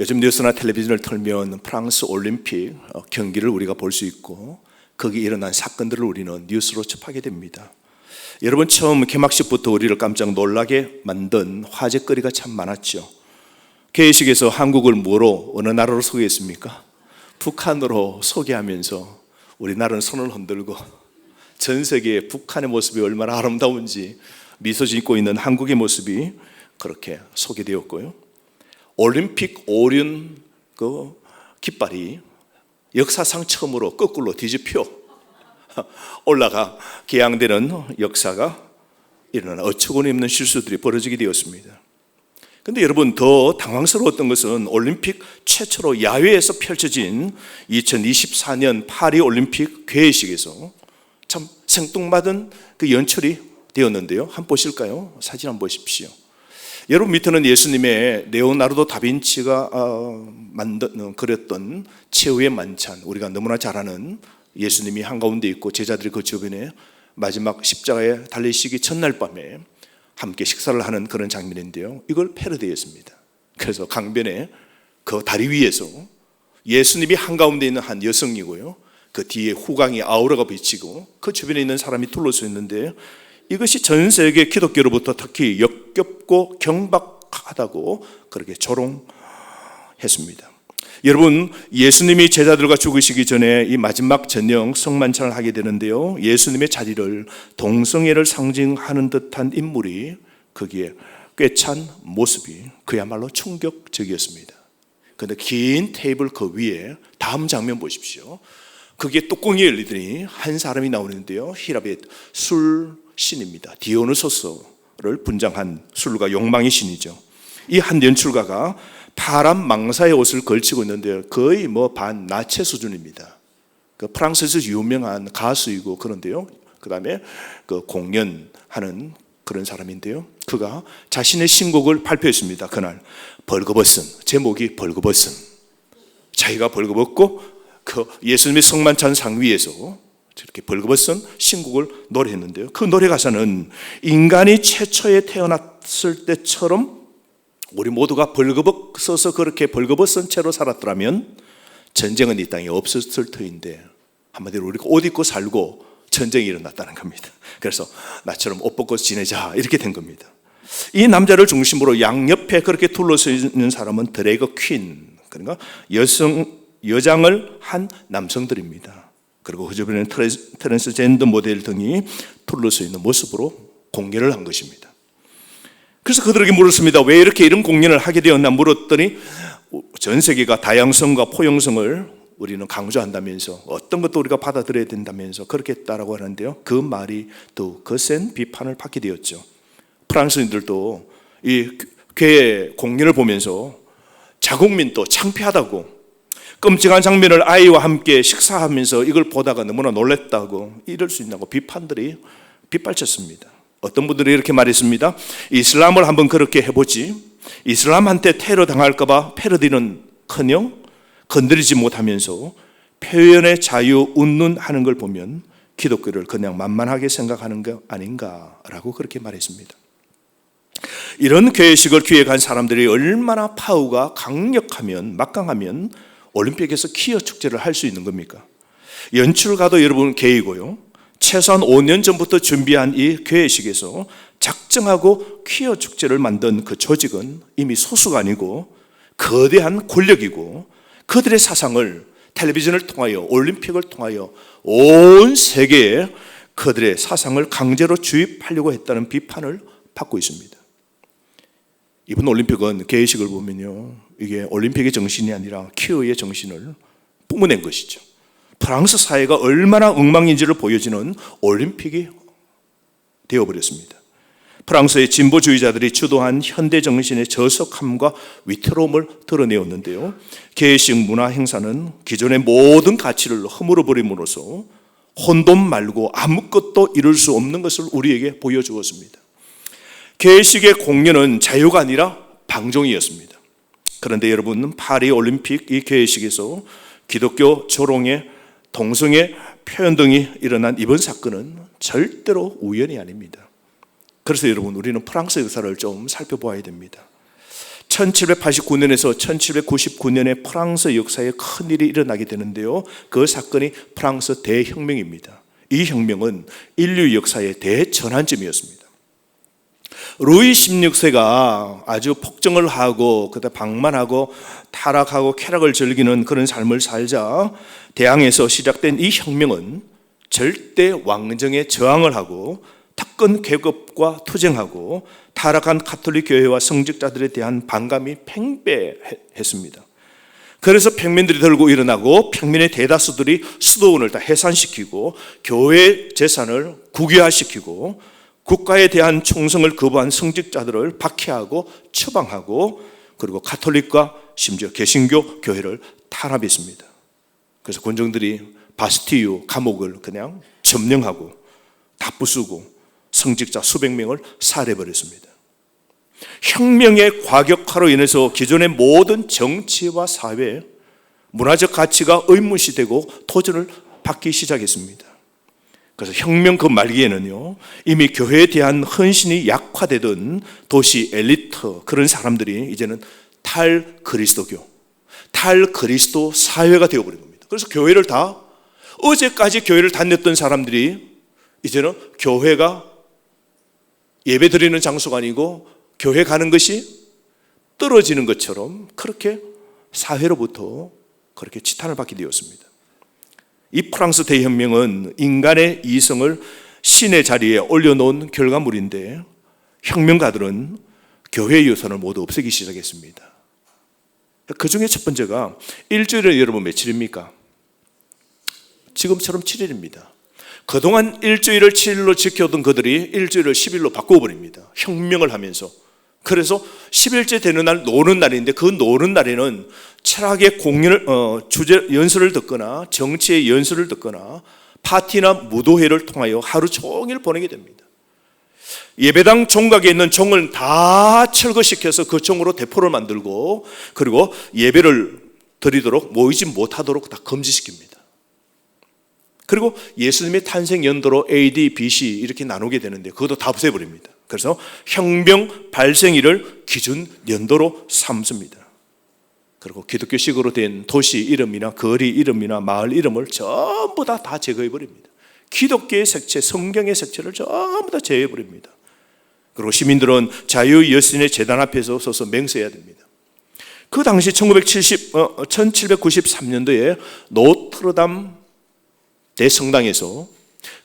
요즘 뉴스나 텔레비전을 틀면 프랑스 올림픽 경기를 우리가 볼 수 있고 거기에 일어난 사건들을 우리는 뉴스로 접하게 됩니다. 여러분, 처음 개막식부터 우리를 깜짝 놀라게 만든 화제거리가 참 많았죠. 개회식에서 한국을 뭐로, 어느 나라로 소개했습니까? 북한으로 소개하면서 우리나라는 손을 흔들고 전 세계에 북한의 모습이 얼마나 아름다운지 미소 짓고 있는 한국의 모습이 그렇게 소개되었고요. 올림픽 오륜 그 깃발이 역사상 처음으로 거꾸로 뒤집혀 올라가 개양되는 역사가 일어나는 어처구니 없는 실수들이 벌어지게 되었습니다. 그런데 여러분, 더 당황스러웠던 것은 올림픽 최초로 야외에서 펼쳐진 2024년 파리 올림픽 개회식에서 참 생뚱맞은 그 연출이 되었는데요. 한번 보실까요? 사진 한번 보십시오. 여러분 밑에는 예수님의 레오나르도 다빈치가 그렸던 최후의 만찬, 우리가 너무나 잘 아는 예수님이 한가운데 있고 제자들이 그 주변에 마지막 십자가에 달리시기 첫날 밤에 함께 식사를 하는 그런 장면인데요. 이걸 패러디했습니다. 그래서 강변에 그 다리 위에서 예수님이 한가운데 있는 한 여성이고요, 그 뒤에 후광이 아우라가 비치고 그 주변에 있는 사람이 둘러서 있는데, 이것이 전 세계 기독교로부터 특히 역겹고 경박하다고 그렇게 조롱했습니다. 여러분, 예수님이 제자들과 죽으시기 전에 이 마지막 저녁 성만찬을 하게 되는데요, 예수님의 자리를 동성애를 상징하는 듯한 인물이 거기에 꿰찬 모습이 그야말로 충격적이었습니다. 그런데 긴 테이블 그 위에 다음 장면 보십시오. 그게 뚜껑이 열리더니 한 사람이 나오는데요, 히랍의 술 신입니다. 디오누소스를 분장한 술과 욕망의 신이죠. 이 한 연출가가 파란 망사의 옷을 걸치고 있는데요, 거의 반 나체 수준입니다. 그 프랑스에서 유명한 가수이고 그런데요, 그 다음에 그 공연하는 그런 사람인데요, 그가 자신의 신곡을 발표했습니다. 그날 벌거벗은, 제목이 벌거벗은, 자기가 벌거벗고 그 예수님의 성만찬 상 위에서 이렇게 벌거벗은 신곡을 노래했는데요, 그 노래 가사는 인간이 최초에 태어났을 때처럼 우리 모두가 벌거벗어서 그렇게 벌거벗은 채로 살았더라면 전쟁은 이 땅에 없었을 터인데, 한마디로 우리가 옷 입고 살고 전쟁이 일어났다는 겁니다. 그래서 나처럼 옷 벗고 지내자, 이렇게 된 겁니다. 이 남자를 중심으로 양옆에 그렇게 둘러서 있는 사람은 드래그 퀸, 그러니까 여장을 한 남성들입니다. 그리고 그 주변에는 트랜스젠더 모델 등이 둘러서 있는 모습으로 공연을 한 것입니다. 그래서 그들에게 물었습니다. 왜 이렇게 이런 공연을 하게 되었나 물었더니, 전 세계가 다양성과 포용성을 우리는 강조한다면서 어떤 것도 우리가 받아들여야 된다면서 그렇게 했다라고 하는데요, 그 말이 더 거센 비판을 받게 되었죠. 프랑스인들도 이 교회 공연을 보면서 자국민도 창피하다고, 끔찍한 장면을 아이와 함께 식사하면서 이걸 보다가 너무나 놀랬다고, 이럴 수 있냐고 비판들이 빗발쳤습니다. 어떤 분들이 이렇게 말했습니다. 이슬람을 한번 그렇게 해보지, 이슬람한테 테러 당할까 봐 패러디는 커녕 건드리지 못하면서 표현의 자유 운운하는 걸 보면 기독교를 그냥 만만하게 생각하는 거 아닌가라고 그렇게 말했습니다. 이런 개회식을 기획한 사람들이 얼마나 파워가 강력하면, 막강하면 올림픽에서 퀴어 축제를 할 수 있는 겁니까? 연출가도 여러분 개이고요, 최소한 5년 전부터 준비한 이 개회식에서 작정하고 퀴어 축제를 만든 그 조직은 이미 소수가 아니고 거대한 권력이고, 그들의 사상을 텔레비전을 통하여, 올림픽을 통하여 온 세계에 그들의 사상을 강제로 주입하려고 했다는 비판을 받고 있습니다. 이번 올림픽은 개회식을 보면요, 이게 올림픽의 정신이 아니라 퀴어의 정신을 뿜어낸 것이죠. 프랑스 사회가 얼마나 엉망인지를 보여주는 올림픽이 되어버렸습니다. 프랑스의 진보주의자들이 주도한 현대 정신의 저속함과 위태로움을 드러내었는데요, 개회식 문화 행사는 기존의 모든 가치를 허물어 버림으로써 혼돈 말고 아무것도 이룰 수 없는 것을 우리에게 보여주었습니다. 개회식의 공연은 자유가 아니라 방종이었습니다. 그런데 여러분, 파리 올림픽 이 개회식에서 기독교 조롱의 동성애 표현 등이 일어난 이번 사건은 절대로 우연이 아닙니다. 그래서 여러분, 우리는 프랑스 역사를 좀 살펴보아야 됩니다. 1789년에서 1799년에 프랑스 역사에 큰 일이 일어나게 되는데요. 그 사건이 프랑스 대혁명입니다. 이 혁명은 인류 역사의 대전환점이었습니다. 루이 16세가 아주 폭정을 하고 그때 방만하고 타락하고 쾌락을 즐기는 그런 삶을 살자 대항에서 시작된 이 혁명은 절대 왕정에 저항을 하고 특권 계급과 투쟁하고 타락한 가톨릭 교회와 성직자들에 대한 반감이 팽배했습니다. 그래서 평민들이 들고 일어나고 평민의 대다수들이 수도원을 다 해산시키고 교회 재산을 국유화시키고 국가에 대한 충성을 거부한 성직자들을 박해하고 처방하고 그리고 가톨릭과 심지어 개신교 교회를 탄압했습니다. 그래서 군정들이 바스티유 감옥을 그냥 점령하고 다 부수고 성직자 수백 명을 살해버렸습니다. 혁명의 과격화로 인해서 기존의 모든 정치와 사회, 문화적 가치가 의문시되고 도전을 받기 시작했습니다. 그래서 혁명 그 말기에는요, 이미 교회에 대한 헌신이 약화되던 도시 엘리트 그런 사람들이 이제는 탈그리스도교, 탈그리스도 사회가 되어버린 겁니다. 그래서 교회를 다, 어제까지 교회를 다녔던 사람들이 이제는 교회가 예배 드리는 장소가 아니고 교회 가는 것이 떨어지는 것처럼 그렇게 사회로부터 그렇게 지탄을 받게 되었습니다. 이 프랑스 대혁명은 인간의 이성을 신의 자리에 올려놓은 결과물인데 혁명가들은 교회의 유산을 모두 없애기 시작했습니다. 그 중에 첫 번째가 일주일은 여러분 며칠입니까? 지금처럼 7일입니다. 그동안 일주일을 7일로 지켜오던 그들이 일주일을 10일로 바꿔버립니다. 혁명을 하면서. 그래서 10일째 되는 날 노는 날인데 그 노는 날에는 철학의 공연을 주제 연설을 듣거나 정치의 연설을 듣거나 파티나 무도회를 통하여 하루 종일 보내게 됩니다. 예배당 종각에 있는 종을 다 철거시켜서 그 종으로 대포를 만들고 그리고 예배를 드리도록 모이지 못하도록 다 금지시킵니다. 그리고 예수님의 탄생 연도로 AD, BC 이렇게 나누게 되는데 그것도 다 없애버립니다. 그래서 혁명 발생일을 기준 연도로 삼습니다. 그리고 기독교식으로 된 도시 이름이나 거리 이름이나 마을 이름을 전부 다 제거해버립니다. 기독교의 색채, 성경의 색채를 전부 다 제거해버립니다. 그리고 시민들은 자유 여신의 제단 앞에서 서서 맹세해야 됩니다. 그 당시 1793년도에 노트르담 대성당에서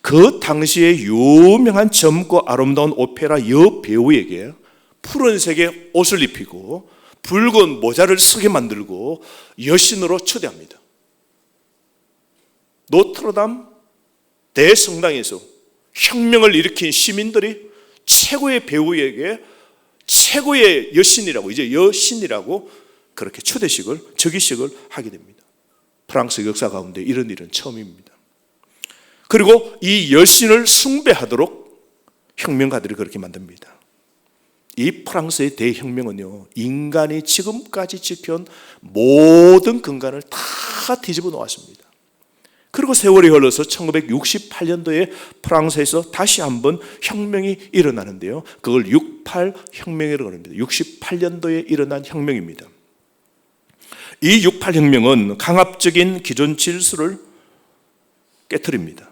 그 당시에 유명한 젊고 아름다운 오페라 여배우에게 푸른색의 옷을 입히고 붉은 모자를 쓰게 만들고 여신으로 초대합니다. 노트르담 대성당에서 혁명을 일으킨 시민들이 최고의 배우에게 최고의 여신이라고, 이제 여신이라고 그렇게 초대식을, 즉위식을 하게 됩니다. 프랑스 역사 가운데 이런 일은 처음입니다. 그리고 이 여신을 숭배하도록 혁명가들이 그렇게 만듭니다. 이 프랑스의 대혁명은요, 인간이 지금까지 지켜온 모든 근간을 다 뒤집어 놓았습니다. 그리고 세월이 흘러서 1968년도에 프랑스에서 다시 한번 혁명이 일어나는데요, 그걸 68 혁명이라고 합니다. 68년도에 일어난 혁명입니다. 이 68 혁명은 강압적인 기존 질서를 깨트립니다.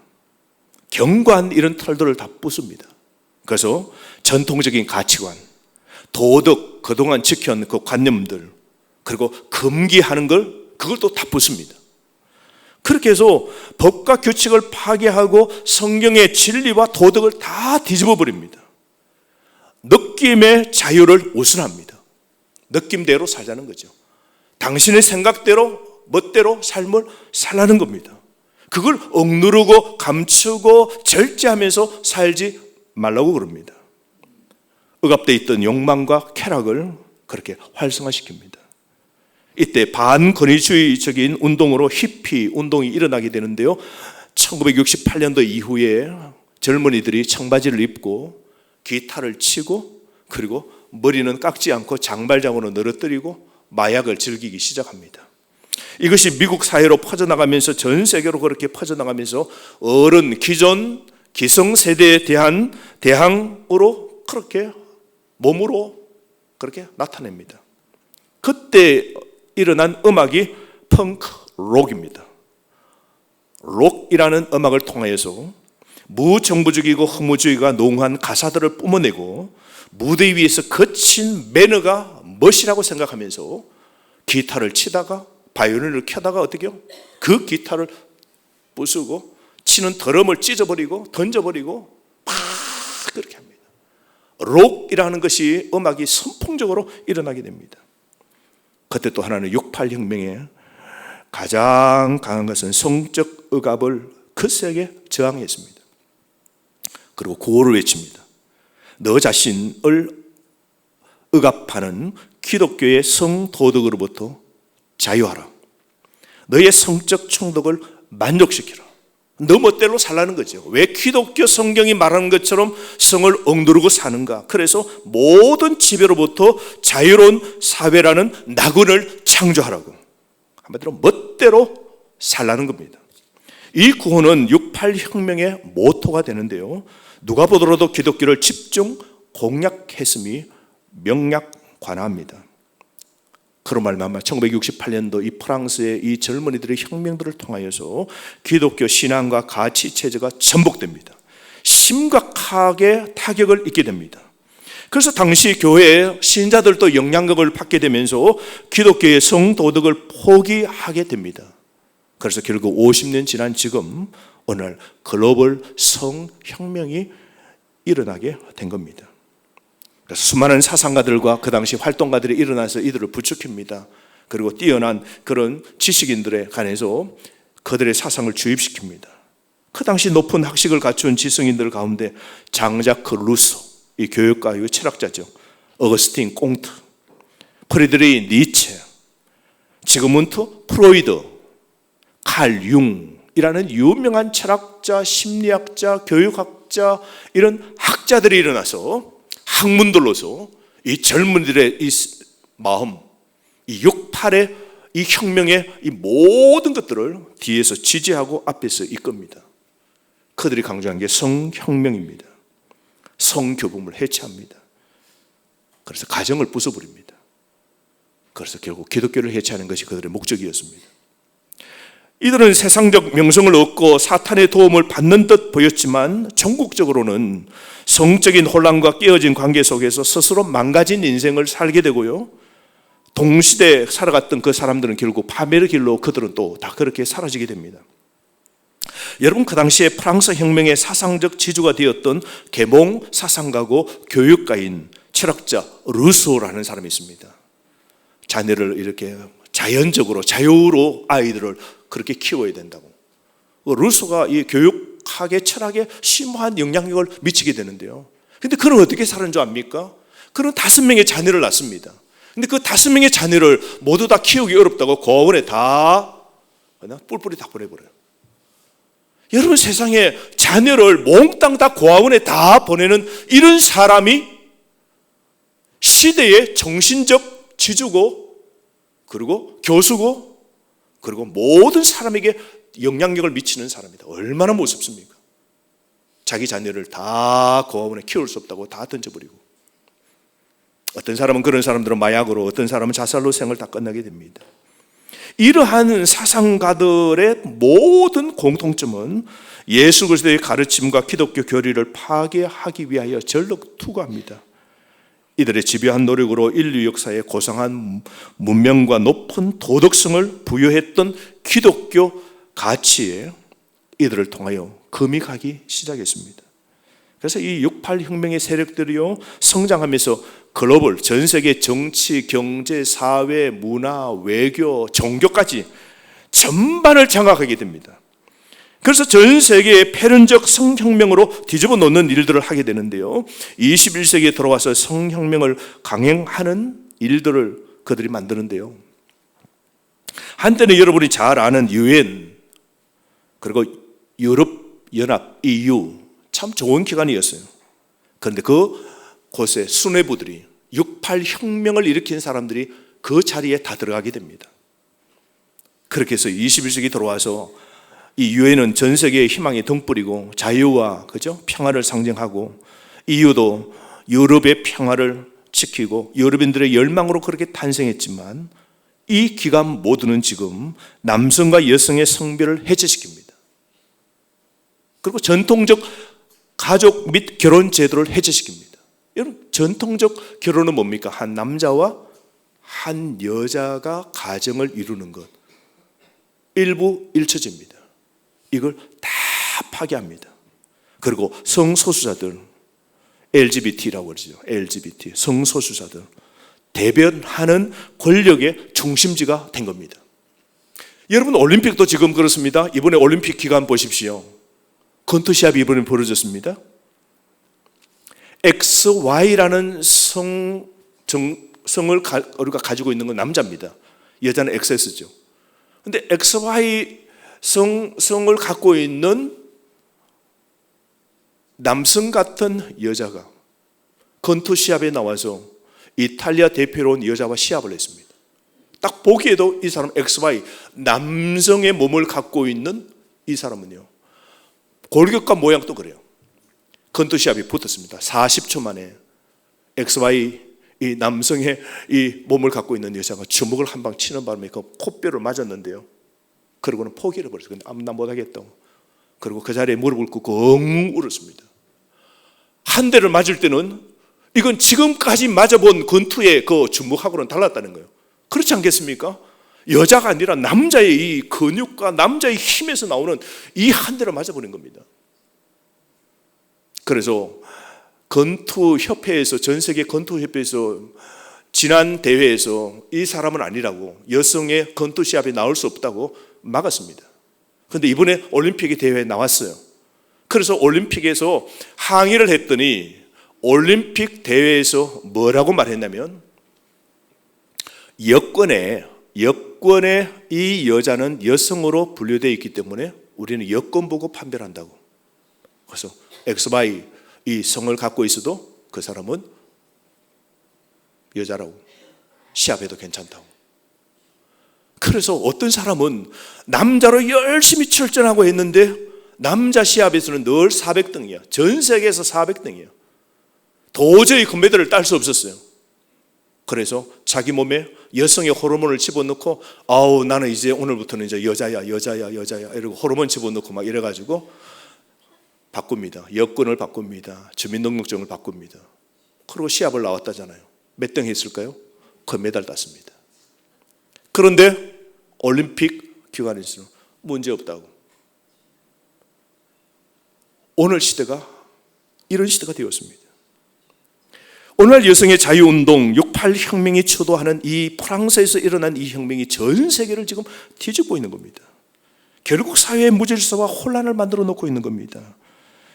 경관 이런 털들을 다 부숩니다. 그래서 전통적인 가치관, 도덕, 그동안 지켜온 그 관념들, 그리고 금기하는 걸, 그걸 또 다 부숩니다. 그렇게 해서 법과 규칙을 파괴하고 성경의 진리와 도덕을 다 뒤집어 버립니다. 느낌의 자유를 우선합니다. 느낌대로 살자는 거죠. 당신의 생각대로, 멋대로 삶을 살라는 겁니다. 그걸 억누르고 감추고 절제하면서 살지 말라고 그럽니다. 억압되어 있던 욕망과 쾌락을 그렇게 활성화시킵니다. 이때 반권위주의적인 운동으로 히피 운동이 일어나게 되는데요, 1968년도 이후에 젊은이들이 청바지를 입고 기타를 치고 그리고 머리는 깎지 않고 장발장으로 늘어뜨리고 마약을 즐기기 시작합니다. 이것이 미국 사회로 퍼져나가면서 전 세계로 그렇게 퍼져나가면서 어른, 기존, 기성세대에 대한 대항으로 그렇게 몸으로 그렇게 나타냅니다. 그때 일어난 음악이 펑크 록입니다. 록이라는 음악을 통하여서 무정부주의고 허무주의가 농후한 가사들을 뿜어내고 무대 위에서 거친 매너가 멋이라고 생각하면서 기타를 치다가 바이올린을 켜다가 어떻게 해요? 그 기타를 부수고 치는 드럼을 찢어버리고 던져버리고 막 그렇게 합니다. 록이라는 것이 음악이 선풍적으로 일어나게 됩니다. 그때 또 하나는 6.8 혁명에 가장 강한 것은 성적 억압을 거세게 저항했습니다. 그리고 구호를 외칩니다. 너 자신을 억압하는 기독교의 성도덕으로부터 자유하라. 너의 성적 충동을 만족시키라. 너 멋대로 살라는 거죠. 왜 기독교 성경이 말하는 것처럼 성을 억누르고 사는가? 그래서 모든 지배로부터 자유로운 사회라는 낙원을 창조하라고. 한마디로 멋대로 살라는 겁니다. 이 구호는 6.8 혁명의 모토가 되는데요, 누가 보더라도 기독교를 집중 공략했음이 명약관화합니다. 그런 말만 1968년도 이 프랑스의 이 젊은이들의 혁명들을 통하여서 기독교 신앙과 가치 체제가 전복됩니다. 심각하게 타격을 입게 됩니다. 그래서 당시 교회의 신자들도 영향력을 받게 되면서 기독교의 성도덕을 포기하게 됩니다. 그래서 결국 50년 지난 지금 오늘 글로벌 성혁명이 일어나게 된 겁니다. 그래서 수많은 사상가들과 그 당시 활동가들이 일어나서 이들을 부추깁니다. 그리고 뛰어난 그런 지식인들에 관해서 그들의 사상을 주입시킵니다. 그 당시 높은 학식을 갖춘 지성인들 가운데 장자크 루소, 이 교육가이고 철학자죠. 어거스틴 꽁트, 프리드리히 니체, 지그문트 프로이드, 칼 융이라는 유명한 철학자, 심리학자, 교육학자, 이런 학자들이 일어나서 학문들로서 이 젊은이들의 이 마음, 이 6.8의 이 혁명의 이 모든 것들을 뒤에서 지지하고 앞에서 이끕니다. 그들이 강조한 게 성혁명입니다. 성교범을 해체합니다. 그래서 가정을 부숴버립니다. 그래서 결국 기독교를 해체하는 것이 그들의 목적이었습니다. 이들은 세상적 명성을 얻고 사탄의 도움을 받는 듯 보였지만 전국적으로는 성적인 혼란과 깨어진 관계 속에서 스스로 망가진 인생을 살게 되고요, 동시대에 살아갔던 그 사람들은 결국 파멸의 길로 그들은 또 다 그렇게 사라지게 됩니다. 여러분, 그 당시에 프랑스 혁명의 사상적 지주가 되었던 계몽 사상가고 교육가인 철학자 루소라는 사람이 있습니다. 자녀를 이렇게 자연적으로 자유로 아이들을 그렇게 키워야 된다고. 루소가 이 교육학의 철학에 심오한 영향력을 미치게 되는데요, 근데 그는 어떻게 사는 줄 압니까? 그는 5명의 자녀를 낳습니다. 근데 그 5명의 자녀를 모두 다 키우기 어렵다고 고아원에 다 뿔뿔이 다 보내버려요. 여러분, 세상에 자녀를 몽땅 다 고아원에 다 보내는 이런 사람이 시대의 정신적 지주고, 그리고 교수고, 그리고 모든 사람에게 영향력을 미치는 사람이다. 얼마나 무섭습니까? 자기 자녀를 다 고아원에 키울 수 없다고 다 던져버리고, 어떤 사람은, 그런 사람들은 마약으로, 어떤 사람은 자살로 생을 다 끝나게 됩니다. 이러한 사상가들의 모든 공통점은 예수 그리스도의 가르침과 기독교 교리를 파괴하기 위하여 전력 투구합니다. 이들의 집요한 노력으로 인류 역사에 고상한 문명과 높은 도덕성을 부여했던 기독교 가치에 이들을 통하여 금이 가기 시작했습니다. 그래서 이 6.8 혁명의 세력들이요, 성장하면서 글로벌, 전 세계 정치, 경제, 사회, 문화, 외교, 종교까지 전반을 장악하게 됩니다. 그래서 전 세계의 패륜적 성혁명으로 뒤집어 놓는 일들을 하게 되는데요, 21세기에 들어와서 성혁명을 강행하는 일들을 그들이 만드는데요, 한때는 여러분이 잘 아는 유엔, 그리고 유럽연합, EU, 참 좋은 기관이었어요. 그런데 그곳에 수뇌부들이 6.8 혁명을 일으킨 사람들이 그 자리에 다 들어가게 됩니다. 그렇게 해서 21세기 들어와서 이 유엔은 전 세계의 희망의 등불이고 자유와, 그죠? 평화를 상징하고, EU도 유럽의 평화를 지키고 여러분들의 열망으로 그렇게 탄생했지만 이 기관 모두는 지금 남성과 여성의 성별을 해체시킵니다. 그리고 전통적 가족 및 결혼 제도를 해체시킵니다. 여러분, 전통적 결혼은 뭡니까? 한 남자와 한 여자가 가정을 이루는 것. 일부 일처제입니다. 이걸 다 파괴합니다. 그리고 성소수자들, LGBT라고 그러죠. LGBT, 성소수자들. 대변하는 권력의 중심지가 된 겁니다. 여러분, 올림픽도 지금 그렇습니다. 이번에 올림픽 기간 보십시오. 권투시합이 이번에 벌어졌습니다. XY라는 성을 우리가 가지고 있는 건 남자입니다. 여자는 XS죠. 근데 XY 성을 갖고 있는 남성 같은 여자가 권투 시합에 나와서 이탈리아 대표로 온 여자와 시합을 했습니다. 딱 보기에도 이 사람 XY, 남성의 몸을 갖고 있는 이 사람은요, 골격과 모양도 그래요. 권투 시합이 붙었습니다. 40초 만에 XY, 이 남성의 이 몸을 갖고 있는 여자가 주먹을 한 방 치는 바람에 그 코뼈를 맞았는데요. 그러고는 포기를 버렸어요. 나 못하겠다고. 그리고 그 자리에 무릎을 꿇고 엉 울었습니다. 한 대를 맞을 때는 이건 지금까지 맞아본 권투의 그 주먹하고는 달랐다는 거예요. 그렇지 않겠습니까? 여자가 아니라 남자의 이 근육과 남자의 힘에서 나오는 이 한 대를 맞아버린 겁니다. 그래서 권투협회에서, 전 세계 권투협회에서 지난 대회에서 이 사람은 아니라고, 여성의 권투 시합에 나올 수 없다고 막았습니다. 그런데 이번에 올림픽 대회에 나왔어요. 그래서 올림픽에서 항의를 했더니 올림픽 대회에서 뭐라고 말했냐면, 여권에 이 여자는 여성으로 분류되어 있기 때문에 우리는 여권 보고 판별을 한다고. 그래서 XY, 이 성을 갖고 있어도 그 사람은 여자라고, 시합해도 괜찮다고. 그래서 어떤 사람은 남자로 열심히 출전하고 했는데 남자 시합에서는 늘 400등이야. 전 세계에서 400등이야. 도저히 금메달을 딸 수 없었어요. 그래서 자기 몸에 여성의 호르몬을 집어넣고, 아우 나는 이제 오늘부터는 이제 여자야 이러고 호르몬 집어넣고 막 이래가지고 바꿉니다. 여권을 바꿉니다. 주민등록증을 바꿉니다. 그리고 시합을 나왔다잖아요. 몇 등 했을까요? 금메달 땄습니다. 그런데 올림픽 기관에서는 문제없다고. 오늘 시대가 이런 시대가 되었습니다. 오늘날 여성의 자유운동, 68 혁명이 주도하는 이 프랑스에서 일어난 이 혁명이 전 세계를 지금 뒤집고 있는 겁니다. 결국 사회의 무질서와 혼란을 만들어 놓고 있는 겁니다.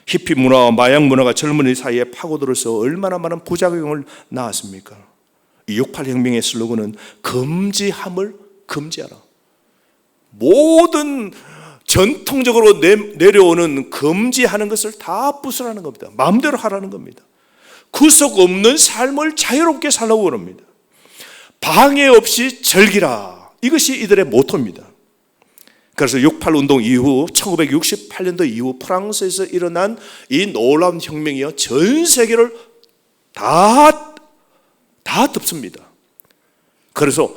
히피 문화와 마약 문화가 젊은이 사이에 파고들어서 얼마나 많은 부작용을 낳았습니까? 이 68 혁명의 슬로건은 금지함을 금지하라. 모든 전통적으로 내려오는 금지하는 것을 다 부수라는 겁니다. 마음대로 하라는 겁니다. 구속 없는 삶을 자유롭게 살라고 합니다. 방해 없이 즐기라. 이것이 이들의 모토입니다. 그래서 68 운동 이후 1968년도 이후 프랑스에서 일어난 이 놀라운 혁명이요, 전 세계를 다 덮습니다. 그래서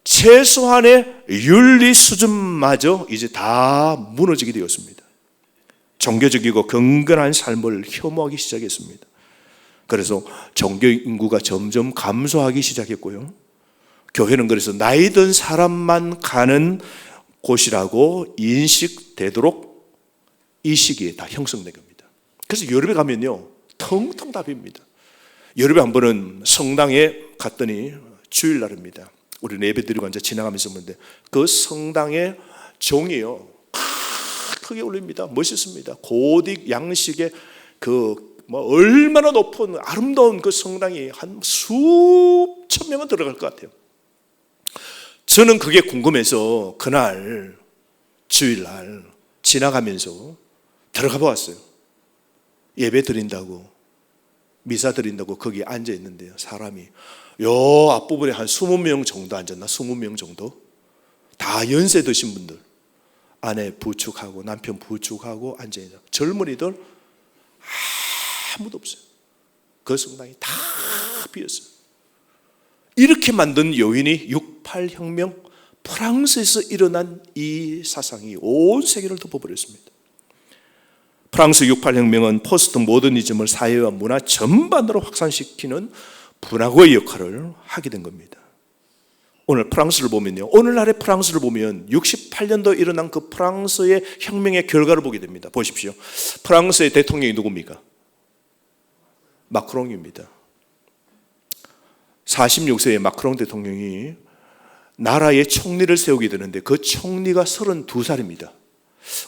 최소한의 윤리 수준마저 이제 다 무너지게 되었습니다. 종교적이고 경건한 삶을 혐오하기 시작했습니다. 그래서 종교 인구가 점점 감소하기 시작했고요. 교회는 그래서 나이 든 사람만 가는 곳이라고 인식되도록 이 시기에 다 형성된 겁니다. 그래서 유럽에 가면요, 텅텅 다 빕니다. 유럽에 한 번은 성당에 갔더니 주일날입니다. 우리 예배드리고 앉아 지나가면서 보는데 그 성당의 종이요, 크게 울립니다. 멋있습니다. 고딕 양식의 얼마나 높은 아름다운 그 성당이 한 수천 명은 들어갈 것 같아요. 저는 그게 궁금해서 그날 주일날 지나가면서 들어가 보았어요. 예배 드린다고, 미사 드린다고 거기 앉아 있는데요, 사람이 요 앞부분에 한 20명 정도 앉았나? 20명 정도? 다 연세 드신 분들, 아내 부축하고 남편 부축하고 앉아 있는 젊은이들 아무도 없어요. 그 성당이 다 비었어요. 이렇게 만든 요인이 68 혁명, 프랑스에서 일어난 이 사상이 온 세계를 덮어버렸습니다. 프랑스 68 혁명은 포스트 모더니즘을 사회와 문화 전반으로 확산시키는 분화구의 역할을 하게 된 겁니다. 오늘 프랑스를 보면요, 오늘날의 프랑스를 보면 68년도 일어난 그 프랑스의 혁명의 결과를 보게 됩니다. 보십시오. 프랑스의 대통령이 누굽니까? 마크롱입니다. 46세의 마크롱 대통령이 나라의 총리를 세우게 되는데 그 총리가 32살입니다.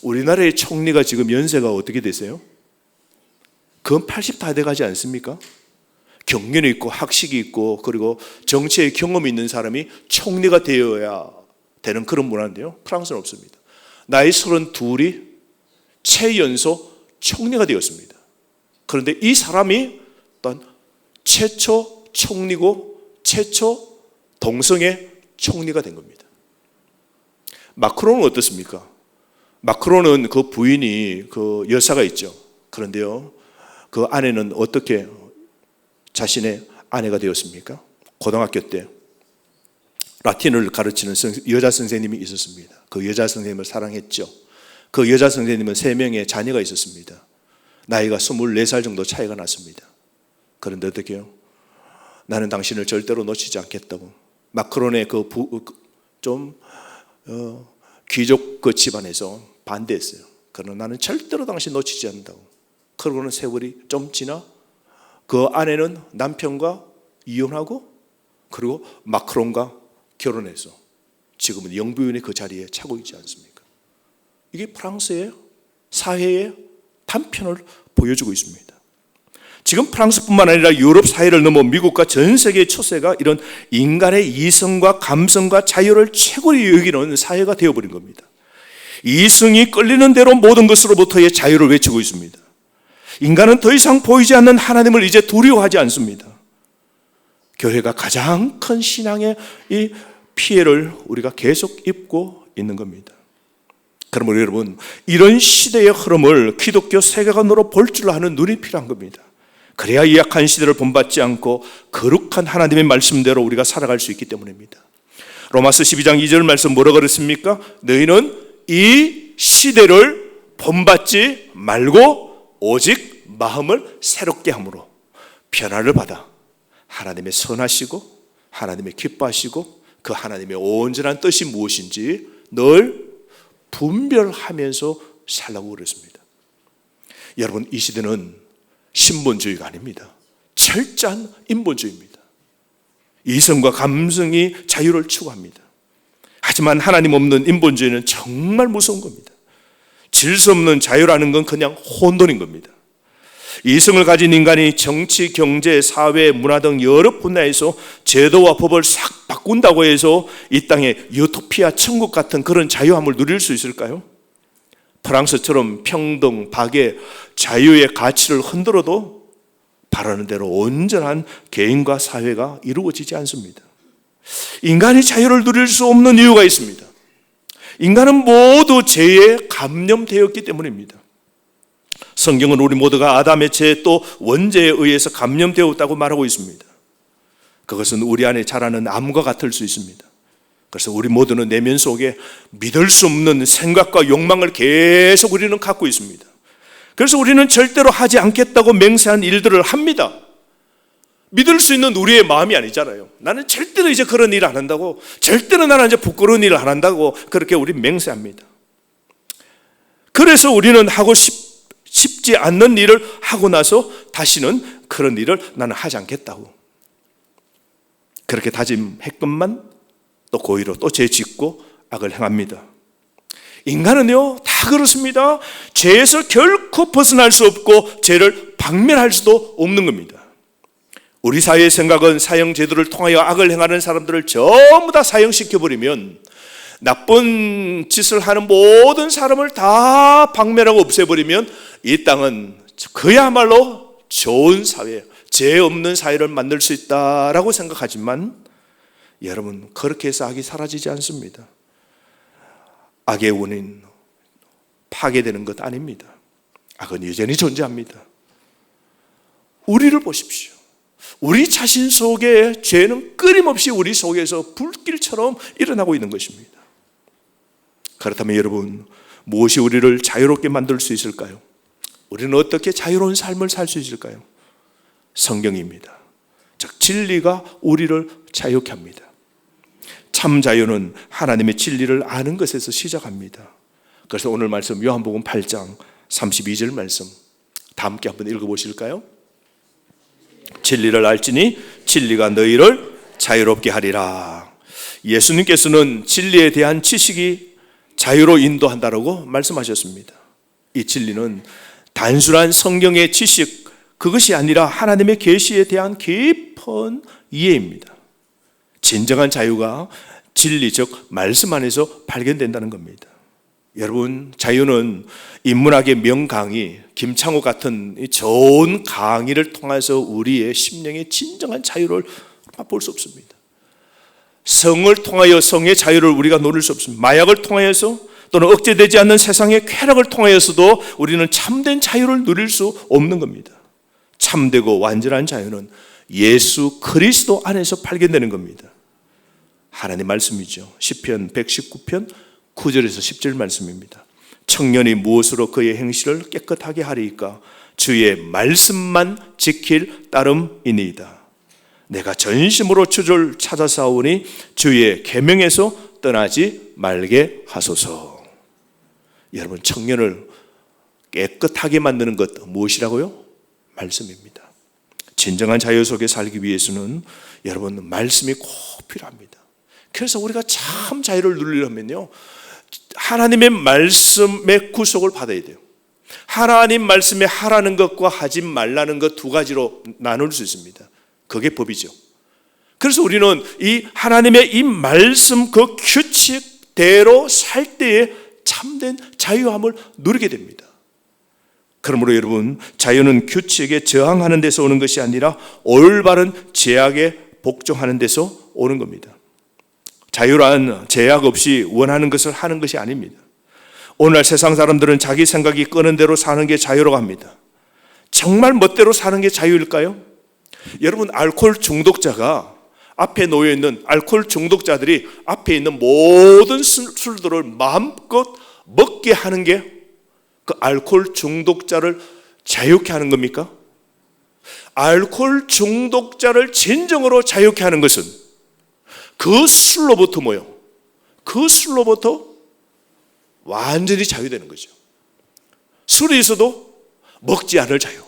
우리나라의 총리가 지금 연세가 어떻게 되세요? 그건 80 다 돼가지 않습니까? 경륜이 있고 학식이 있고 그리고 정치의 경험이 있는 사람이 총리가 되어야 되는 그런 문화인데요, 프랑스는 없습니다. 나이 32이 최연소 총리가 되었습니다. 그런데 이 사람이 어떤 최초 총리고 최초 동성애 총리가 된 겁니다. 마크롱은 어떻습니까? 마크롱은 그 부인이 그 여사가 있죠. 그런데요, 그 아내는 어떻게 자신의 아내가 되었습니까? 고등학교 때 라틴어를 가르치는 여자 선생님이 있었습니다. 그 여자 선생님을 사랑했죠. 그 여자 선생님은 3명의 자녀가 있었습니다. 나이가 24살 정도 차이가 났습니다. 그런데 어떻게 해요? 나는 당신을 절대로 놓치지 않겠다고. 마크론의 귀족 그 집안에서 반대했어요. 그러나 나는 절대로 당신 놓치지 않는다고. 그러고는 세월이 좀 지나 그 아내는 남편과 이혼하고 그리고 마크론과 결혼해서 지금은 영부인의 그 자리에 차고 있지 않습니까? 이게 프랑스의 사회의 단편을 보여주고 있습니다. 지금 프랑스뿐만 아니라 유럽 사회를 넘어 미국과 전 세계의 추세가 이런 인간의 이성과 감성과 자유를 최고로 여기는 사회가 되어버린 겁니다. 이성이 끌리는 대로 모든 것으로부터의 자유를 외치고 있습니다. 인간은 더 이상 보이지 않는 하나님을 이제 두려워하지 않습니다. 교회가 가장 큰 신앙의 이 피해를 우리가 계속 입고 있는 겁니다. 그러므로 여러분, 이런 시대의 흐름을 기독교 세계관으로 볼 줄 아는 눈이 필요한 겁니다. 그래야 이 약한 시대를 본받지 않고 거룩한 하나님의 말씀대로 우리가 살아갈 수 있기 때문입니다. 로마서 12장 2절 말씀 뭐라고 그랬습니까? 너희는 이 시대를 본받지 말고 오직 마음을 새롭게 함으로 변화를 받아 하나님의 선하시고 하나님의 기뻐하시고 그 하나님의 온전한 뜻이 무엇인지 늘 분별하면서 살라고 그랬습니다. 여러분, 이 시대는 신본주의가 아닙니다. 철저한 인본주의입니다. 이성과 감성이 자유를 추구합니다. 하지만 하나님 없는 인본주의는 정말 무서운 겁니다. 질서 없는 자유라는 건 그냥 혼돈인 겁니다. 이성을 가진 인간이 정치, 경제, 사회, 문화 등 여러 분야에서 제도와 법을 싹 바꾼다고 해서 이 땅에 유토피아 천국 같은 그런 자유함을 누릴 수 있을까요? 프랑스처럼 평등, 박애, 자유의 가치를 흔들어도 바라는 대로 온전한 개인과 사회가 이루어지지 않습니다. 인간이 자유를 누릴 수 없는 이유가 있습니다. 인간은 모두 죄에 감염되었기 때문입니다. 성경은 우리 모두가 아담의 죄 또 원죄에 의해서 감염되었다고 말하고 있습니다. 그것은 우리 안에 자라는 암과 같을 수 있습니다. 그래서 우리 모두는 내면 속에 믿을 수 없는 생각과 욕망을 계속 우리는 갖고 있습니다. 그래서 우리는 절대로 하지 않겠다고 맹세한 일들을 합니다. 믿을 수 있는 우리의 마음이 아니잖아요. 나는 절대로 이제 그런 일을 안 한다고, 절대로 나는 이제 부끄러운 일을 안 한다고 그렇게 우리 맹세합니다. 그래서 우리는 하고 싶지 않는 일을 하고 나서 다시는 그런 일을 나는 하지 않겠다고 그렇게 다짐했건만 또 고의로 또 죄 짓고 악을 행합니다. 인간은요 다 그렇습니다. 죄에서 결코 벗어날 수 없고 죄를 박멸할 수도 없는 겁니다. 우리 사회의 생각은 사형 제도를 통하여 악을 행하는 사람들을 전부 다 사형시켜버리면 나쁜 짓을 하는 모든 사람을 다 박멸하고 없애버리면 이 땅은 그야말로 좋은 사회, 죄 없는 사회를 만들 수 있다라고 생각하지만 여러분, 그렇게 해서 악이 사라지지 않습니다. 악의 원인, 파괴되는 것 아닙니다. 악은 여전히 존재합니다. 우리를 보십시오. 우리 자신 속에 죄는 끊임없이 우리 속에서 불길처럼 일어나고 있는 것입니다. 그렇다면 여러분, 무엇이 우리를 자유롭게 만들 수 있을까요? 우리는 어떻게 자유로운 삶을 살 수 있을까요? 성경입니다. 즉 진리가 우리를 자유케 합니다. 참 자유는 하나님의 진리를 아는 것에서 시작합니다. 그래서 오늘 말씀 요한복음 8장 32절 말씀 다 함께 한번 읽어보실까요? 진리를 알지니 진리가 너희를 자유롭게 하리라. 예수님께서는 진리에 대한 지식이 자유로 인도한다라고 말씀하셨습니다. 이 진리는 단순한 성경의 지식, 그것이 아니라 하나님의 계시에 대한 깊은 이해입니다. 진정한 자유가 진리, 즉 말씀 안에서 발견된다는 겁니다. 여러분, 자유는 인문학의 명강의 김창호 같은 좋은 강의를 통해서 우리의 심령의 진정한 자유를 맛볼 수 없습니다. 성을 통하여 성의 자유를 우리가 누릴 수 없습니다. 마약을 통하여서 또는 억제되지 않는 세상의 쾌락을 통하여서도 우리는 참된 자유를 누릴 수 없는 겁니다. 참되고 완전한 자유는 예수 그리스도 안에서 발견되는 겁니다. 하나님 말씀이죠. 시편 119편 9절에서 10절 말씀입니다. 청년이 무엇으로 그의 행실을 깨끗하게 하리이까? 주의 말씀만 지킬 따름이니이다. 내가 전심으로 주를 찾아 싸우니 주의 계명에서 떠나지 말게 하소서. 여러분, 청년을 깨끗하게 만드는 것 무엇이라고요? 말씀입니다. 진정한 자유 속에 살기 위해서는 여러분 말씀이 꼭 필요합니다. 그래서 우리가 참 자유를 누리려면요, 하나님의 말씀의 구속을 받아야 돼요. 하나님 말씀에 하라는 것과 하지 말라는 것 두 가지로 나눌 수 있습니다. 그게 법이죠. 그래서 우리는 이 하나님의 이 말씀 그 규칙대로 살 때에 참된 자유함을 누리게 됩니다. 그러므로 여러분, 자유는 규칙에 저항하는 데서 오는 것이 아니라 올바른 제약에 복종하는 데서 오는 겁니다. 자유란 제약 없이 원하는 것을 하는 것이 아닙니다. 오늘날 세상 사람들은 자기 생각이 끄는 대로 사는 게 자유라고 합니다. 정말 멋대로 사는 게 자유일까요? 여러분, 알코올 중독자가 앞에 놓여 있는 알코올 중독자들이 앞에 있는 모든 술들을 마음껏 먹게 하는 게 그 알코올 중독자를 자유케 하는 겁니까? 알코올 중독자를 진정으로 자유케 하는 것은 그 술로부터 뭐요? 그 술로부터 완전히 자유되는 거죠. 술이 있어도 먹지 않을 자유.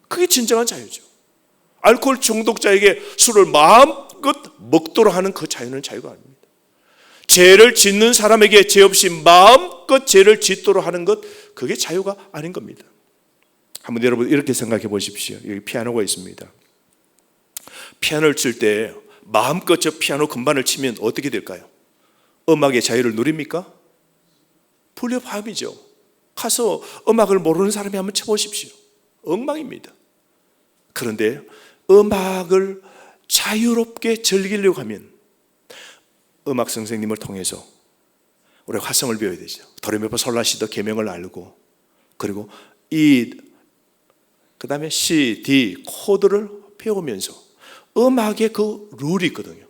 그게 진정한 자유죠. 알코올 중독자에게 술을 마음껏 먹도록 하는 그 자유는 자유가 아닙니다. 죄를 짓는 사람에게 죄 없이 마음껏 죄를 짓도록 하는 것, 그게 자유가 아닌 겁니다. 한번 여러분 이렇게 생각해 보십시오. 여기 피아노가 있습니다. 피아노를 칠 때 마음껏 저 피아노 건반을 치면 어떻게 될까요? 음악의 자유를 누립니까? 불협화음이죠. 가서 음악을 모르는 사람이 한번 쳐보십시오. 엉망입니다. 그런데 음악을 자유롭게 즐기려고 하면 음악 선생님을 통해서 우리가 화성을 배워야 되죠. 도레미파 솔라시도 계명을 알고, 그리고 그 다음에 C, D 코드를 배우면서 음악의 그 룰이 있거든요.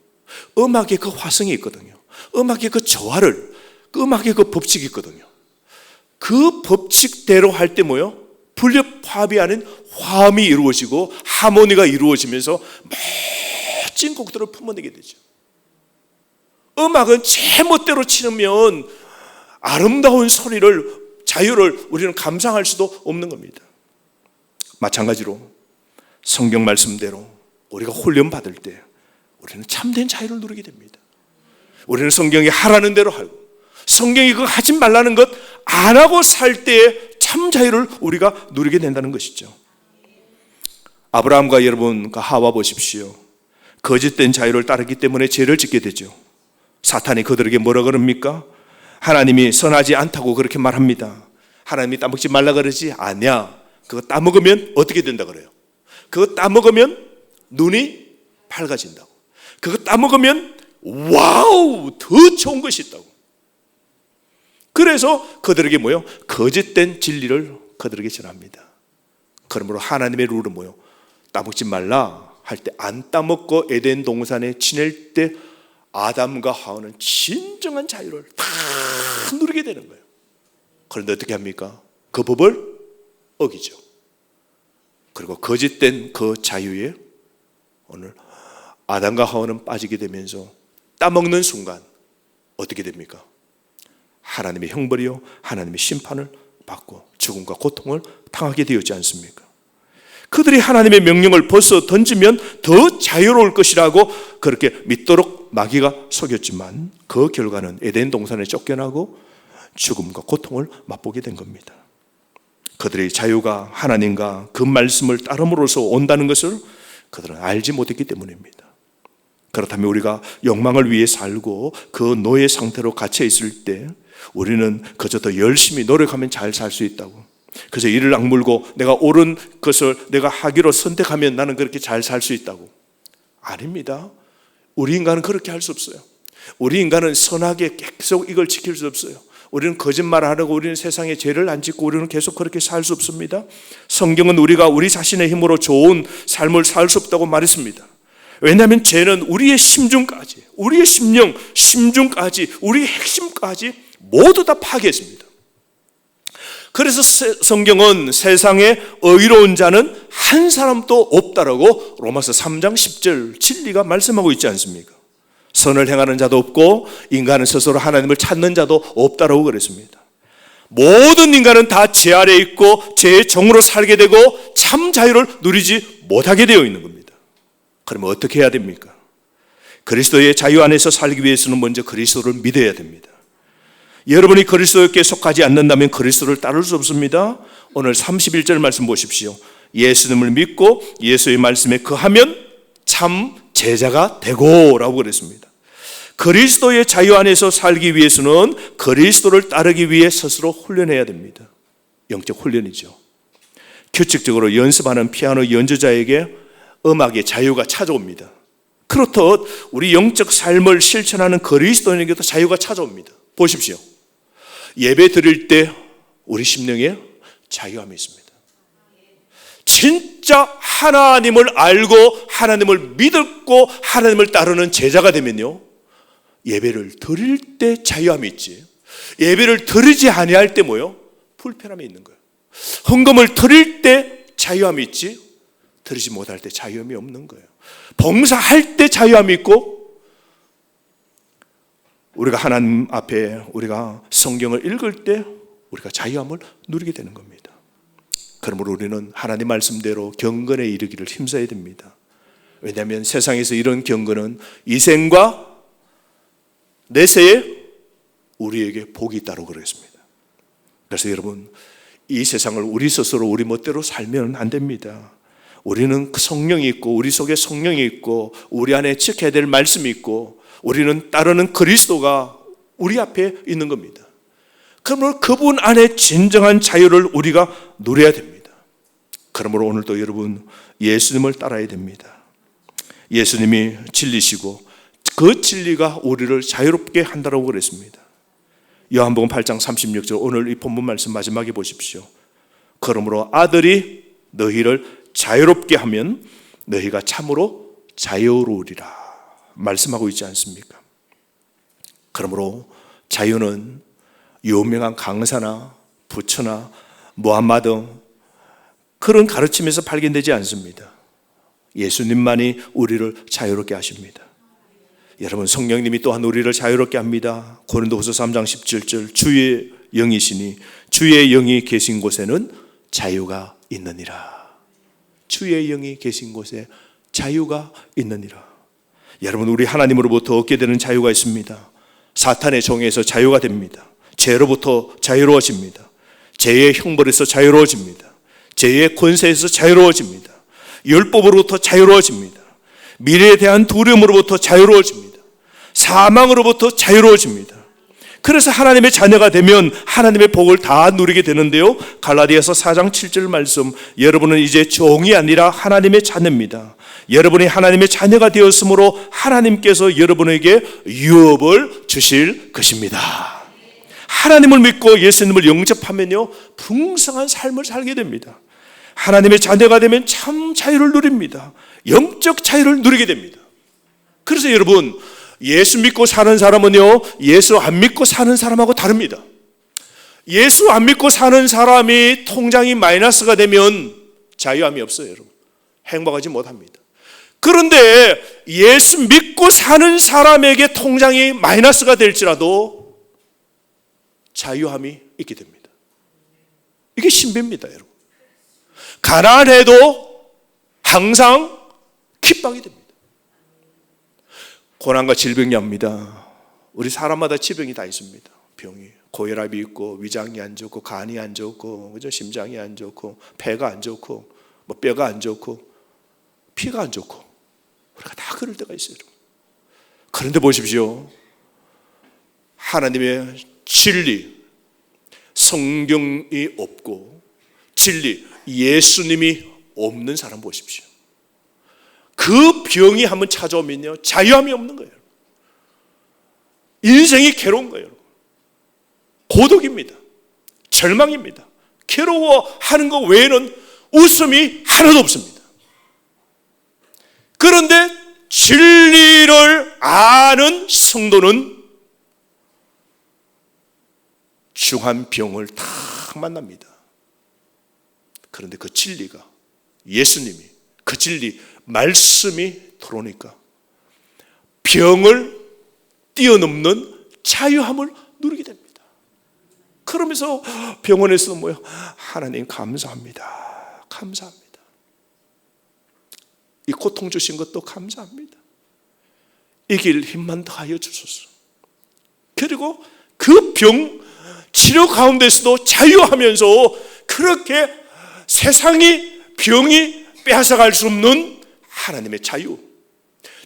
음악의 그 화성이 있거든요. 음악의 그 조화를, 음악의 그 법칙이 있거든요. 그 법칙대로 할 때 뭐요? 불협화음이 아닌 화음이 이루어지고 하모니가 이루어지면서 멋진 곡들을 품어내게 되죠. 음악은 제 멋대로 치면 아름다운 소리를, 자유를 우리는 감상할 수도 없는 겁니다. 마찬가지로 성경 말씀대로 우리가 훈련 받을 때 우리는 참된 자유를 누리게 됩니다. 우리는 성경이 하라는 대로 하고, 성경이 그거 하지 말라는 것 안 하고 살 때에 참 자유를 우리가 누리게 된다는 것이죠. 아브라함과 여러분 그 하와 보십시오. 거짓된 자유를 따르기 때문에 죄를 짓게 되죠. 사탄이 그들에게 뭐라 그럽니까? 하나님이 선하지 않다고 그렇게 말합니다. 하나님이 따먹지 말라 그러지 아니야. 그거 따먹으면 어떻게 된다 그래요? 그거 따먹으면 눈이 밝아진다고. 그거 따먹으면 와우, 더 좋은 것이 있다고. 그래서 그들에게 뭐요? 거짓된 진리를 그들에게 전합니다. 그러므로 하나님의 룰은 뭐예요? 따먹지 말라 할 때 안 따먹고 에덴 동산에 지낼 때 아담과 하와는 진정한 자유를 다 누리게 되는 거예요. 그런데 어떻게 합니까? 그 법을 어기죠. 그리고 거짓된 그 자유에 오늘 아담과 하와는 빠지게 되면서 따먹는 순간 어떻게 됩니까? 하나님의 형벌이요, 하나님의 심판을 받고 죽음과 고통을 당하게 되었지 않습니까? 그들이 하나님의 명령을 벗어 던지면 더 자유로울 것이라고 그렇게 믿도록 마귀가 속였지만 그 결과는 에덴 동산에 쫓겨나고 죽음과 고통을 맛보게 된 겁니다. 그들의 자유가 하나님과 그 말씀을 따름으로써 온다는 것을 그들은 알지 못했기 때문입니다. 그렇다면 우리가 욕망을 위해 살고 그 노예 상태로 갇혀 있을 때 우리는 그저 더 열심히 노력하면 잘 살 수 있다고, 그저 이를 악물고 내가 옳은 것을 내가 하기로 선택하면 나는 그렇게 잘 살 수 있다고. 아닙니다. 우리 인간은 그렇게 할 수 없어요. 우리 인간은 선하게 계속 이걸 지킬 수 없어요. 우리는 거짓말을 하려고 우리는 세상에 죄를 안 짓고 우리는 계속 그렇게 살 수 없습니다. 성경은 우리가 우리 자신의 힘으로 좋은 삶을 살 수 없다고 말했습니다. 왜냐하면 죄는 우리의 심중까지, 우리의 심령, 심중까지, 우리의 핵심까지 모두 다 파괴했습니다. 그래서 성경은 세상에 의로운 자는 한 사람도 없다라고 로마서 3장 10절 진리가 말씀하고 있지 않습니까? 선을 행하는 자도 없고 인간은 스스로 하나님을 찾는 자도 없다라고 그랬습니다. 모든 인간은 다 죄 아래 있고 죄의 종으로 살게 되고 참 자유를 누리지 못하게 되어 있는 겁니다. 그러면 어떻게 해야 됩니까? 그리스도의 자유 안에서 살기 위해서는 먼저 그리스도를 믿어야 됩니다. 여러분이 그리스도께 속하지 않는다면 그리스도를 따를 수 없습니다. 오늘 31절 말씀 보십시오. 예수님을 믿고 예수의 말씀에 거하면 참 제자가 되고 라고 그랬습니다. 그리스도의 자유 안에서 살기 위해서는 그리스도를 따르기 위해 스스로 훈련해야 됩니다. 영적 훈련이죠. 규칙적으로 연습하는 피아노 연주자에게 음악의 자유가 찾아옵니다. 그렇듯 우리 영적 삶을 실천하는 그리스도인에게도 자유가 찾아옵니다. 보십시오. 예배 드릴 때 우리 심령에 자유함이 있습니다. 진짜 하나님을 알고 하나님을 믿고 하나님을 따르는 제자가 되면요, 예배를 드릴 때 자유함이 있지, 예배를 드리지 아니할 때 뭐요? 불편함이 있는 거예요. 헌금을 드릴 때 자유함이 있지 드리지 못할 때 자유함이 없는 거예요. 봉사할 때 자유함이 있고 우리가 하나님 앞에 우리가 성경을 읽을 때 우리가 자유함을 누리게 되는 겁니다. 그러므로 우리는 하나님 말씀대로 경건에 이르기를 힘써야 됩니다. 왜냐하면 세상에서 이런 경건은 이생과 내세에 우리에게 복이 있다고 그랬습니다. 그래서 여러분, 이 세상을 우리 스스로 우리 멋대로 살면 안 됩니다. 우리는 성령이 있고 우리 속에 성령이 있고 우리 안에 지켜야 될 말씀이 있고 우리는 따르는 그리스도가 우리 앞에 있는 겁니다. 그러므로 그분 안에 진정한 자유를 우리가 누려야 됩니다. 그러므로 오늘도 여러분 예수님을 따라야 됩니다. 예수님이 진리시고 그 진리가 우리를 자유롭게 한다고 그랬습니다. 요한복음 8장 36절 오늘 이 본문 말씀 마지막에 보십시오. 그러므로 아들이 너희를 자유롭게 하면 너희가 참으로 자유로우리라 말씀하고 있지 않습니까? 그러므로 자유는 유명한 강사나 부처나 무함마드 그런 가르침에서 발견되지 않습니다. 예수님만이 우리를 자유롭게 하십니다. 여러분, 성령님이 또한 우리를 자유롭게 합니다. 고린도후서 3장 17절 주의 영이시니 주의 영이 계신 곳에는 자유가 있느니라. 주의 영이 계신 곳에 자유가 있느니라. 여러분, 우리 하나님으로부터 얻게 되는 자유가 있습니다. 사탄의 종에서 자유가 됩니다. 죄로부터 자유로워집니다. 죄의 형벌에서 자유로워집니다. 죄의 권세에서 자유로워집니다. 율법으로부터 자유로워집니다. 미래에 대한 두려움으로부터 자유로워집니다. 사망으로부터 자유로워집니다. 그래서 하나님의 자녀가 되면 하나님의 복을 다 누리게 되는데요, 갈라디아서 4장 7절 말씀, 여러분은 이제 종이 아니라 하나님의 자녀입니다. 여러분이 하나님의 자녀가 되었으므로 하나님께서 여러분에게 유업을 주실 것입니다. 하나님을 믿고 예수님을 영접하면요, 풍성한 삶을 살게 됩니다. 하나님의 자녀가 되면 참 자유를 누립니다. 영적 자유를 누리게 됩니다. 그래서 여러분, 예수 믿고 사는 사람은요, 예수 안 믿고 사는 사람하고 다릅니다. 예수 안 믿고 사는 사람이 통장이 마이너스가 되면 자유함이 없어요, 여러분. 행복하지 못합니다. 그런데 예수 믿고 사는 사람에게 통장이 마이너스가 될지라도 자유함이 있게 됩니다. 이게 신비입니다, 여러분. 가난해도 항상 기뻐하게 됩니다. 고난과 질병이 옵니다. 우리 사람마다 질병이 다 있습니다. 병이, 고혈압이 있고, 위장이 안 좋고, 간이 안 좋고, 그죠? 심장이 안 좋고, 폐가 안 좋고, 뭐 뼈가 안 좋고, 피가 안 좋고, 우리가 다 그럴 때가 있어요, 여러분. 그런데 보십시오. 하나님의 진리, 성경이 없고, 진리, 예수님이 없는 사람 보십시오. 그 병이 한번 찾아오면요, 자유함이 없는 거예요. 인생이 괴로운 거예요. 고독입니다. 절망입니다. 괴로워하는 것 외에는 웃음이 하나도 없습니다. 그런데 진리를 아는 성도는 중한 병을 다 만납니다. 그런데 그 진리가, 예수님이, 그 진리, 말씀이 들어오니까 병을 뛰어넘는 자유함을 누리게 됩니다. 그러면서 병원에서 뭐요? 하나님 감사합니다. 감사합니다. 이 고통 주신 것도 감사합니다. 이길 힘만 더하여 주소서. 그리고 그 병 치료 가운데서도 자유하면서 그렇게 세상이 병이 빼앗아갈 수 없는 하나님의 자유,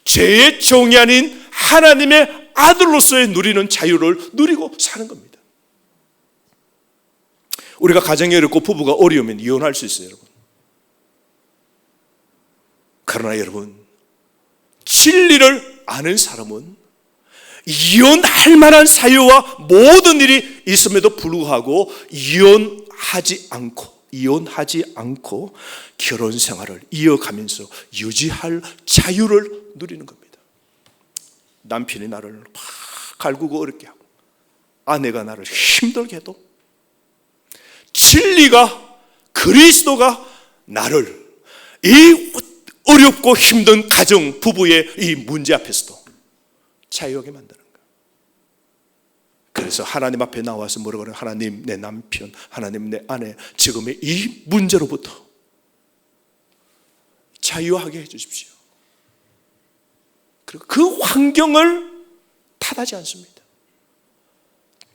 죄의 종이 아닌 하나님의 아들로서의 누리는 자유를 누리고 사는 겁니다. 우리가 가정이 어렵고 부부가 어려우면 이혼할 수 있어요, 여러분. 그러나 여러분, 진리를 아는 사람은 이혼할 만한 사유와 모든 일이 있음에도 불구하고 이혼하지 않고 결혼 생활을 이어가면서 유지할 자유를 누리는 겁니다. 남편이 나를 막 갈구고 어렵게 하고 아내가 나를 힘들게 해도 진리가, 그리스도가 나를 이 어렵고 힘든 가정, 부부의 이 문제 앞에서도 자유하게 만드는 거예요. 그래서 하나님 앞에 나와서 뭐라고 그래요? 하나님, 내 남편, 하나님, 내 아내, 지금의 이 문제로부터 자유하게 해주십시오. 그리고 그 환경을 탓하지 않습니다.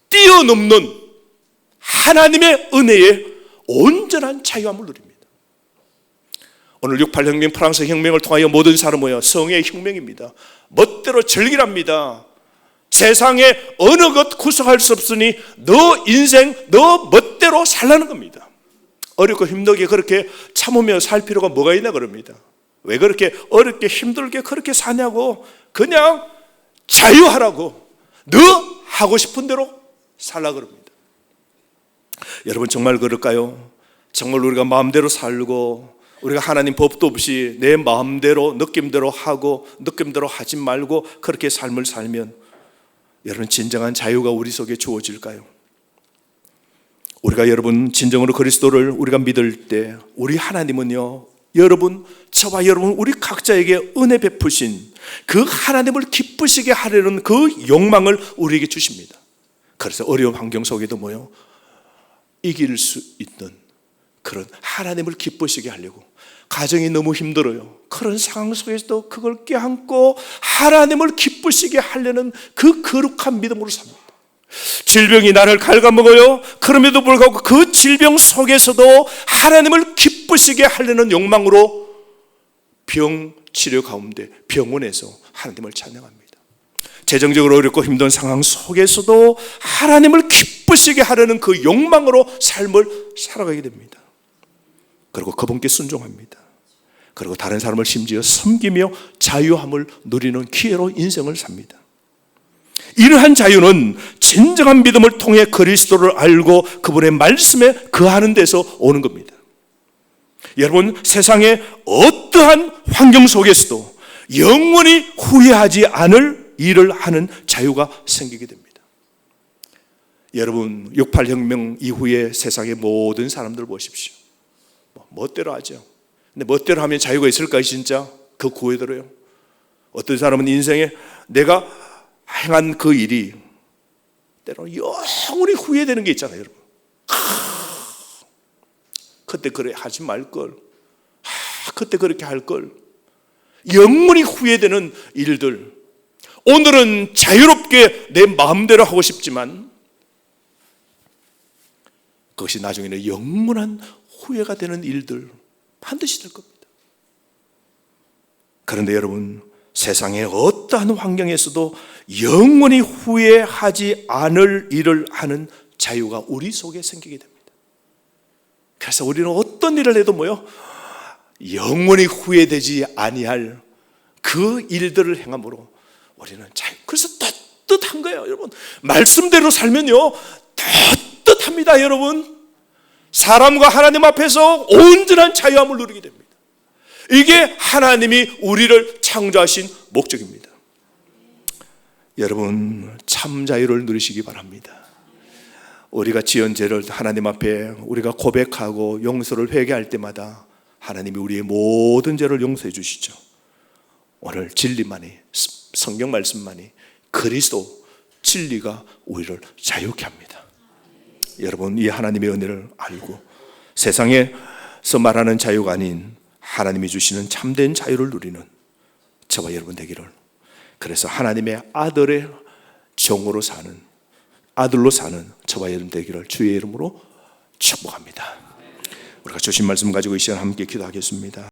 뛰어넘는 하나님의 은혜에 온전한 자유함을 누립니다. 오늘 68혁명, 프랑스 혁명을 통하여 모든 사람은 뭐예요? 성의 혁명입니다. 멋대로 즐기랍니다. 세상에 어느 것 구속할 수 없으니 너 인생 너 멋대로 살라는 겁니다. 어렵고 힘들게 그렇게 참으며 살 필요가 뭐가 있나 그럽니다. 왜 그렇게 어렵게 힘들게 그렇게 사냐고, 그냥 자유하라고, 너 하고 싶은 대로 살라 그럽니다. 여러분 정말 그럴까요? 정말 우리가 마음대로 살고 우리가 하나님 법도 없이 내 마음대로 느낌대로 하고 느낌대로 하지 말고 그렇게 삶을 살면 여러분 진정한 자유가 우리 속에 주어질까요? 우리가 여러분 진정으로 그리스도를 우리가 믿을 때 우리 하나님은요, 여러분, 저와 여러분 우리 각자에게 은혜 베푸신 그 하나님을 기쁘시게 하려는 그 욕망을 우리에게 주십니다. 그래서 어려운 환경 속에도 뭐요? 이길 수 있는 그런 하나님을 기쁘시게 하려고, 가정이 너무 힘들어요. 그런 상황 속에서도 그걸 껴안고 하나님을 기쁘시게 하려는 그 거룩한 믿음으로 삽니다. 질병이 나를 갉아먹어요. 그럼에도 불구하고 그 질병 속에서도 하나님을 기쁘시게 하려는 욕망으로 병 치료 가운데 병원에서 하나님을 찬양합니다. 재정적으로 어렵고 힘든 상황 속에서도 하나님을 기쁘시게 하려는 그 욕망으로 삶을 살아가게 됩니다. 그리고 그분께 순종합니다. 그리고 다른 사람을 심지어 섬기며 자유함을 누리는 기회로 인생을 삽니다. 이러한 자유는 진정한 믿음을 통해 그리스도를 알고 그분의 말씀에 거하는 데서 오는 겁니다. 여러분, 세상의 어떠한 환경 속에서도 영원히 후회하지 않을 일을 하는 자유가 생기게 됩니다. 여러분, 68혁명 이후에 세상의 모든 사람들 보십시오. 멋대로 하죠. 근데 멋대로 하면 자유가 있을까요? 진짜 그 구애대로요. 어떤 사람은 인생에 내가 행한 그 일이 때로는 영원히 후회되는 게 있잖아요, 여러분. 그때 그래 하지 말걸, 그때 그렇게 할걸. 영원히 후회되는 일들. 오늘은 자유롭게 내 마음대로 하고 싶지만 그것이 나중에는 영원한 후회가 되는 일들 반드시 될 겁니다. 그런데 여러분, 세상의 어떠한 환경에서도 영원히 후회하지 않을 일을 하는 자유가 우리 속에 생기게 됩니다. 그래서 우리는 어떤 일을 해도 영원히 후회되지 아니할 그 일들을 행함으로 우리는 자유. 그래서 떳떳한 거예요, 여러분. 말씀대로 살면요 떳떳합니다, 여러분. 사람과 하나님 앞에서 온전한 자유함을 누리게 됩니다. 이게 하나님이 우리를 창조하신 목적입니다. 여러분, 참 자유를 누리시기 바랍니다. 우리가 지은 죄를 하나님 앞에 우리가 고백하고 용서를 회개할 때마다 하나님이 우리의 모든 죄를 용서해 주시죠. 오늘 진리만이, 성경 말씀만이, 그리스도 진리가 우리를 자유케 합니다. 여러분, 이 하나님의 은혜를 알고 세상에서 말하는 자유가 아닌 하나님이 주시는 참된 자유를 누리는 저와 여러분 되기를, 그래서 하나님의 아들의 종으로 사는, 아들로 사는 저와 여러분 되기를 주의 이름으로 축복합니다. 우리가 주신 말씀 가지고 이 시간 함께 기도하겠습니다.